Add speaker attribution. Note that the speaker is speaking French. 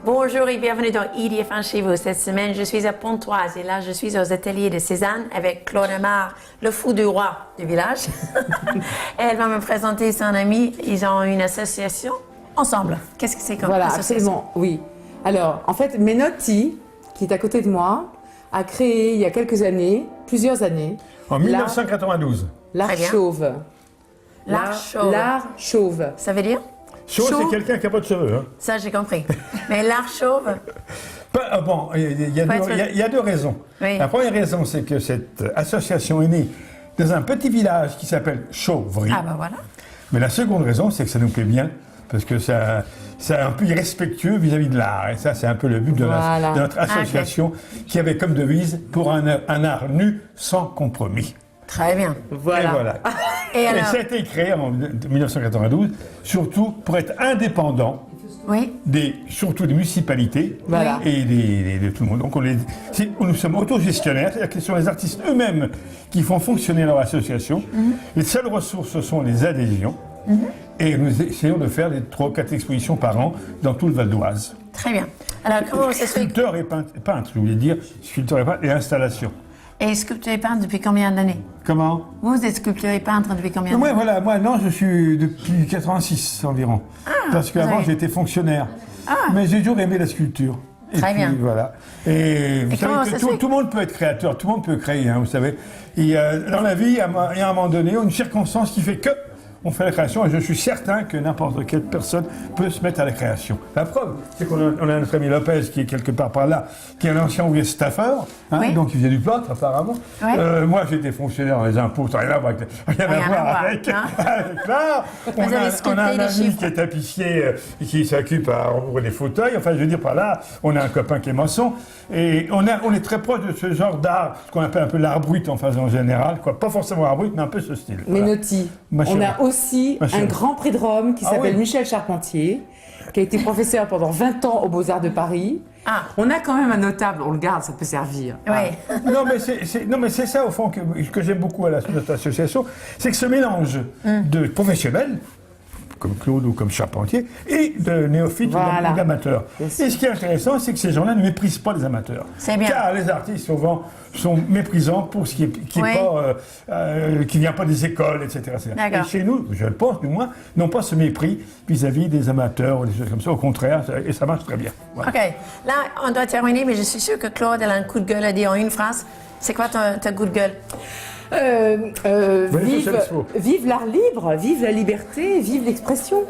Speaker 1: Bonjour et bienvenue dans IDFM chez vous. Cette semaine, je suis à Pontoise et là, je suis aux ateliers de Cézanne avec Claude Amar, le fou du roi du village. Et elle va me présenter son ami. Ils ont une association ensemble. Qu'est-ce que c'est comme association?
Speaker 2: Absolument, oui. Alors, en fait, Menotti, qui est à côté de moi, a créé il y a quelques années, plusieurs années,
Speaker 3: en 1992.
Speaker 2: l'art chauve.
Speaker 1: L'art chauve.
Speaker 2: L'art chauve.
Speaker 1: Ça veut dire?
Speaker 3: Chauve, c'est quelqu'un qui n'a pas de cheveux. Hein.
Speaker 1: Ça, j'ai compris. Mais l'art chauve?
Speaker 3: Bon, il y a deux raisons.
Speaker 1: Oui.
Speaker 3: La première raison, c'est que cette association est née dans un petit village qui s'appelle Chauvry.
Speaker 1: Ah ben voilà.
Speaker 3: Mais la seconde raison, c'est que ça nous plaît bien, parce que c'est un peu irrespectueux vis-à-vis de l'art. Et ça, c'est un peu le but de notre association, qui avait comme devise « Pour un art nu, sans compromis ».
Speaker 1: Très bien.
Speaker 2: Voilà.
Speaker 3: Et voilà. Et ça a été créé en 1992, surtout pour être indépendant,
Speaker 1: oui,
Speaker 3: surtout des municipalités et de tout le monde. Donc nous sommes autogestionnaires, c'est-à-dire que ce sont les artistes eux-mêmes qui font fonctionner leur association. Les seules ressources, ce sont les adhésions. Et nous essayons de faire 3 ou 4 expositions par an dans tout le Val d'Oise.
Speaker 1: Très bien. Alors, comment ça se fait?
Speaker 3: Sculpteur et peintre, je voulais dire, sculpteur et peintre et installation.
Speaker 1: Et sculpteur et peintre depuis combien d'années?
Speaker 3: Comment?
Speaker 1: Vous êtes sculpteur et peintre depuis combien d'années?
Speaker 3: Moi, non, je suis depuis 86 environ. Parce qu'avant, j'étais fonctionnaire. Mais j'ai toujours aimé la sculpture.
Speaker 1: Très bien.
Speaker 3: Voilà. Et vous savez que tout le monde peut être créateur, tout le monde peut créer, hein, vous savez. Et dans la vie, il y a un moment donné, une circonstance qui fait que on fait la création, et je suis certain que n'importe quelle personne peut se mettre à la création. La preuve, c'est qu'on a notre ami Lopez qui est quelque part par là, qui est un ancien ouvrier staffeur, hein, donc il faisait du plâtre apparemment. Moi, j'étais fonctionnaire dans les impôts, ça n'a rien à voir avec l'art. On a un ami qui est tapissier, qui s'occupe à rembourrer des fauteuils. Enfin, je veux dire, par là, on a un copain qui est maçon, et on est très proche de ce genre d'art, ce qu'on appelle un peu l'art brut en façon générale, quoi. Pas forcément l'art brut, mais un peu ce style.
Speaker 2: Menotti. On a aussi un grand prix de Rome qui s'appelle Michel Charpentier, qui a été professeur pendant 20 ans aux Beaux-Arts de Paris. On a quand même un notable, on le garde, ça peut servir.
Speaker 3: Non, mais c'est ça, au fond, que j'aime beaucoup à notre association, c'est que ce mélange de professionnels, comme Claude ou comme Charpentier, et de néophytes ou d'amateurs. Et ce qui est intéressant, c'est que ces gens-là ne méprisent pas les amateurs.
Speaker 1: C'est bien.
Speaker 3: Car les artistes, souvent, sont méprisants pour ce qui vient pas des écoles, etc. Et chez nous, je le pense du moins, n'ont pas ce mépris vis-à-vis des amateurs ou des choses comme ça. Au contraire, et ça marche très bien. Voilà.
Speaker 1: OK. Là, on doit terminer, mais je suis sûre que Claude a un coup de gueule à dire en une phrase. C'est quoi ta coup de gueule?
Speaker 2: Vive l'art libre, vive la liberté, vive l'expression.